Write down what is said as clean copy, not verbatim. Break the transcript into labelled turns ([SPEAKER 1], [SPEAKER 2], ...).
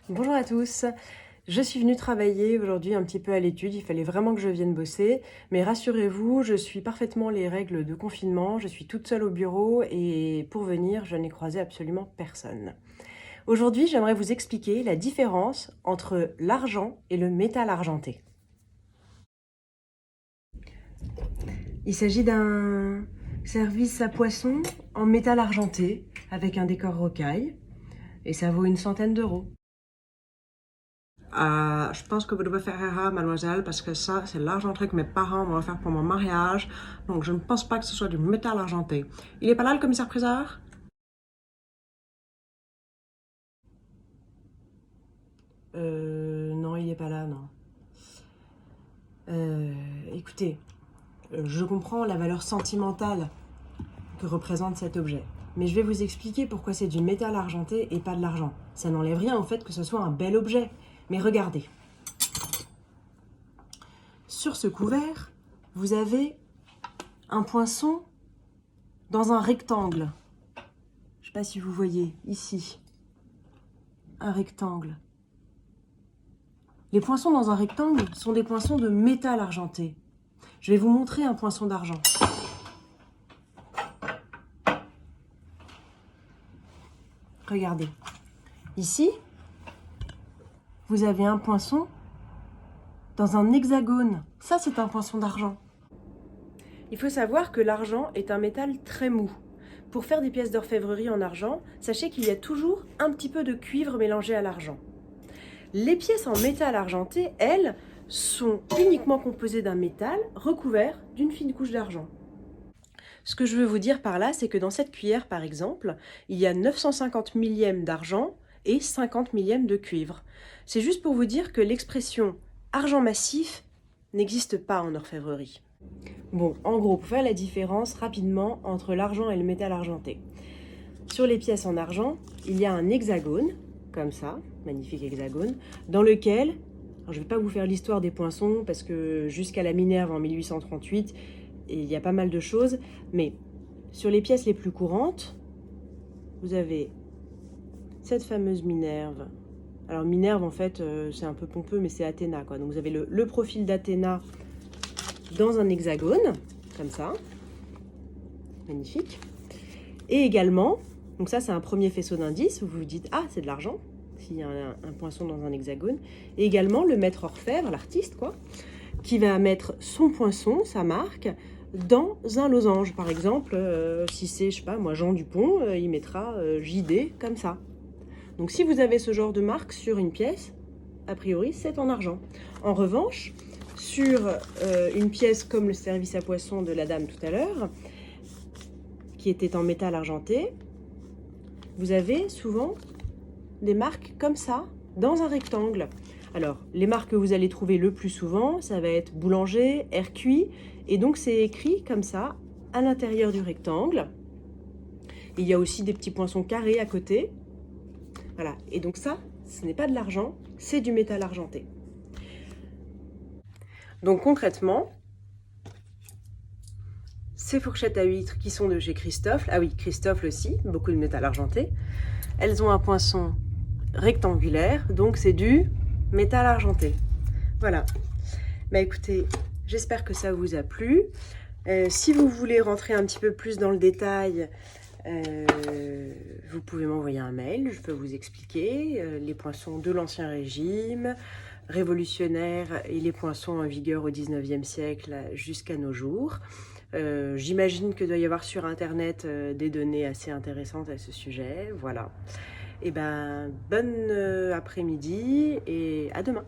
[SPEAKER 1] Bonjour à tous, je suis venue travailler aujourd'hui un petit peu à l'étude, il fallait vraiment que je vienne bosser, mais rassurez-vous, je suis parfaitement les règles de confinement, je suis toute seule au bureau et pour venir, je n'ai croisé absolument personne. Aujourd'hui, j'aimerais vous expliquer la différence entre l'argent et le métal argenté. Il s'agit d'un service à poisson en métal argenté avec un décor rocaille et ça vaut une centaine d'euros.
[SPEAKER 2] Je pense que vous devez faire erreur, mademoiselle, parce que ça, c'est l'argenterie que mes parents m'ont offert pour mon mariage. Donc, je ne pense pas que ce soit du métal argenté. Il est pas là, le commissaire-priseur?
[SPEAKER 1] Non, il n'est pas là, non. Écoutez, je comprends la valeur sentimentale que représente cet objet. Mais je vais vous expliquer pourquoi c'est du métal argenté et pas de l'argent. Ça n'enlève rien au fait que ce soit un bel objet. Mais regardez. Sur ce couvert, vous avez un poinçon dans un rectangle. Je ne sais pas si vous voyez, ici. Un rectangle. Les poinçons dans un rectangle sont des poinçons de métal argenté. Je vais vous montrer un poinçon d'argent. Regardez. Ici, vous avez un poinçon dans un hexagone. Ça, c'est un poinçon d'argent. Il faut savoir que l'argent est un métal très mou. Pour faire des pièces d'orfèvrerie en argent, sachez qu'il y a toujours un petit peu de cuivre mélangé à l'argent. Les pièces en métal argenté, elles, sont uniquement composées d'un métal recouvert d'une fine couche d'argent. Ce que je veux vous dire par là, c'est que dans cette cuillère, par exemple, il y a 950 millièmes d'argent et 50 millièmes de cuivre. C'est juste pour vous dire que l'expression argent massif n'existe pas en orfèvrerie. Bon, en gros, pour faire la différence rapidement entre l'argent et le métal argenté. Sur les pièces en argent, il y a un hexagone, comme ça, magnifique hexagone, dans lequel, alors je ne vais pas vous faire l'histoire des poinçons, parce que jusqu'à la Minerve en 1838, il y a pas mal de choses, mais sur les pièces les plus courantes, vous avez cette fameuse Minerve. Alors Minerve, en fait, c'est un peu pompeux, mais c'est Athéna, quoi. Donc vous avez le profil d'Athéna dans un hexagone, comme ça, magnifique. Et également, donc ça c'est un premier faisceau d'indices, où vous vous dites « Ah, c'est de l'argent », s'il y a un poinçon dans un hexagone. Et également le maître orfèvre, l'artiste, quoi, qui va mettre son poinçon, sa marque, dans un losange. Par exemple, si c'est, je sais pas, moi, Jean Dupont, il mettra JD comme ça. Donc si vous avez ce genre de marque sur une pièce, a priori, c'est en argent. En revanche, sur une pièce comme le service à poisson de la dame tout à l'heure, qui était en métal argenté, vous avez souvent des marques comme ça, dans un rectangle. Alors, les marques que vous allez trouver le plus souvent, ça va être Boulanger, Hercuis, et donc c'est écrit comme ça, à l'intérieur du rectangle. Il y a aussi des petits poinçons carrés à côté. Voilà, et donc ça, ce n'est pas de l'argent, c'est du métal argenté. Donc concrètement, ces fourchettes à huîtres qui sont de chez Christophe, ah oui, Christophe aussi, beaucoup de métal argenté, elles ont un poinçon rectangulaire, donc c'est du métal argenté. Voilà. Bah écoutez, j'espère que ça vous a plu. Si vous voulez rentrer un petit peu plus dans le détail, vous pouvez m'envoyer un mail, je peux vous expliquer les poinçons de l'Ancien Régime, révolutionnaires et les poinçons en vigueur au 19e siècle jusqu'à nos jours. J'imagine que doit y avoir sur internet des données assez intéressantes à ce sujet, voilà. Et ben, bonne après-midi et à demain.